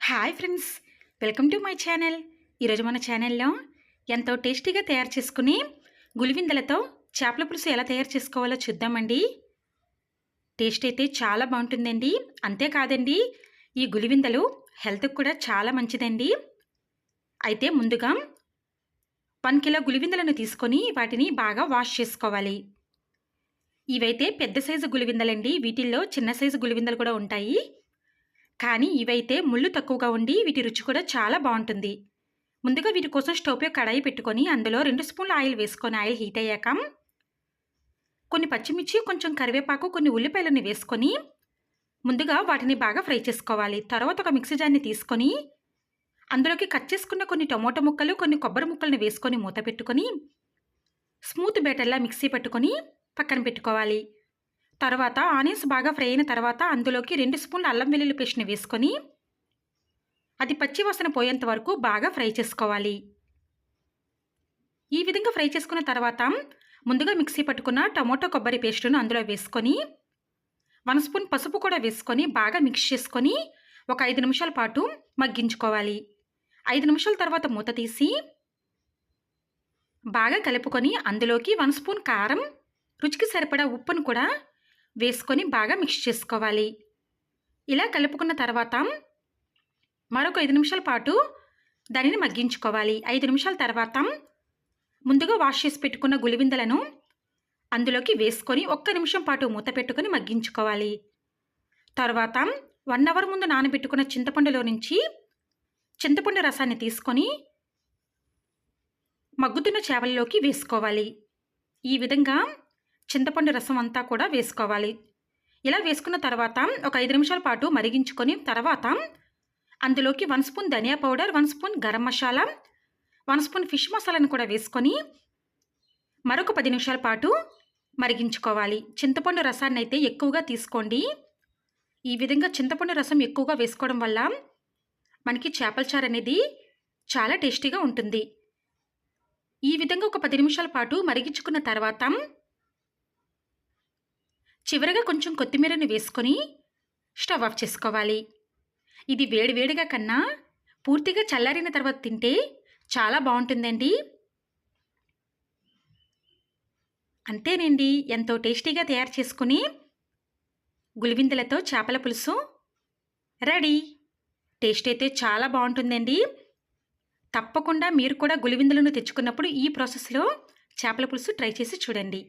Hi friends, welcome to my channel. ఈరోజు మన ఛానల్లో ఎంతో టేస్టీగా తయారు చేసుకుని గులివిందలతో చేపల పులుసు ఎలా తయారు చేసుకోవాలో చూద్దామండి. టేస్ట్ అయితే చాలా బాగుంటుందండి. అంతేకాదండి, ఈ గులివిందలు హెల్త్కి కూడా చాలా మంచిదండి. అయితే ముందుగా 1 కిలో గులివిందలను తీసుకొని వాటిని బాగా వాష్ చేసుకోవాలి. ఇవైతే పెద్ద సైజు గులివిందలండి. వీటిల్లో చిన్న సైజు గులివిందలు కూడా ఉంటాయి. కానీ ఇవైతే ముళ్ళు తక్కువగా ఉండి వీటి రుచి కూడా చాలా బాగుంటుంది. ముందుగా వీటి కోసం స్టవ్ పై కడాయి పెట్టుకొని అందులో 2 స్పూన్ల ఆయిల్ వేసుకొని ఆయిల్ హీట్ అయ్యాక కొన్ని పచ్చిమిర్చి, కొంచెం కరివేపాకు, కొన్ని ఉల్లిపాయలను వేసుకొని ముందుగా వాటిని బాగా ఫ్రై చేసుకోవాలి. తర్వాత ఒక మిక్సీ జార్ని తీసుకొని అందులోకి కట్ చేసుకున్న కొన్ని టమోటా ముక్కలు, కొన్ని కొబ్బరి ముక్కలను వేసుకొని మూత పెట్టుకొని స్మూత్ బ్యాటర్లా మిక్సీ పట్టుకొని పక్కన పెట్టుకోవాలి. తర్వాత ఆనియన్స్ బాగా ఫ్రై అయిన తర్వాత అందులోకి 2 స్పూన్ల అల్లం వెల్లుల్లి పేస్ట్ని వేసుకొని అది పచ్చి వాసన పోయేంత వరకు బాగా ఫ్రై చేసుకోవాలి. ఈ విధంగా ఫ్రై చేసుకున్న తర్వాత ముందుగా మిక్సీ పట్టుకున్న టమోటా కొబ్బరి పేస్టును అందులో వేసుకొని 1 స్పూన్ పసుపు కూడా వేసుకొని బాగా మిక్స్ చేసుకొని ఒక 5 నిమిషాల పాటు మగ్గించుకోవాలి. 5 నిమిషాల తర్వాత మూత తీసి బాగా కలుపుకొని అందులోకి 1 స్పూన్ కారం, రుచికి సరిపడా ఉప్పును కూడా వేసుకొని బాగా మిక్స్ చేసుకోవాలి. ఇలా కలుపుకున్న తర్వాత మరొక 5 నిమిషాల పాటు దానిని మగ్గించుకోవాలి. 5 నిమిషాల తర్వాత ముందుగా వాష్ చేసి పెట్టుకున్న గులివిందలను అందులోకి వేసుకొని 1 నిమిషం పాటు మూత పెట్టుకొని మగ్గించుకోవాలి. తర్వాత 1 అవర్ ముందు నానబెట్టుకున్న చింతపండులో నుంచి చింతపండు రసాన్ని తీసుకొని మగ్గుతున్న చేపల్లోకి వేసుకోవాలి. ఈ విధంగా చింతపండు రసం అంతా కూడా వేసుకోవాలి. ఇలా వేసుకున్న తర్వాత ఒక 5 నిమిషాల పాటు మరిగించుకొని తర్వాత అందులోకి 1 స్పూన్ ధనియా powder, 1 spoon garam masala, 1 spoon fish మసాలాను కూడా వేసుకొని మరొక 10 నిమిషాల పాటు మరిగించుకోవాలి. చింతపండు రసాన్ని అయితే ఎక్కువగా తీసుకోండి. ఈ విధంగా చింతపండు రసం ఎక్కువగా వేసుకోవడం వల్ల మనకి చేపల చారు అనేది చాలా టేస్టీగా ఉంటుంది. ఈ విధంగా ఒక 10 నిమిషాల పాటు మరిగించుకున్న తర్వాత చివరగా కొంచెం కొత్తిమీరని వేసుకొని స్టవ్ ఆఫ్ చేసుకోవాలి. ఇది వేడివేడిగా కన్నా పూర్తిగా చల్లారిన తర్వాత తింటే చాలా బాగుంటుందండి. అంతేనండి, ఎంతో టేస్టీగా తయారు చేసుకుని గులివిందలతో చేపల పులుసు రెడీ. టేస్ట్ అయితే చాలా బాగుంటుందండి. తప్పకుండా మీరు కూడా గులివిందలను తెచ్చుకున్నప్పుడు ఈ ప్రాసెస్లో చేపల పులుసు ట్రై చేసి చూడండి.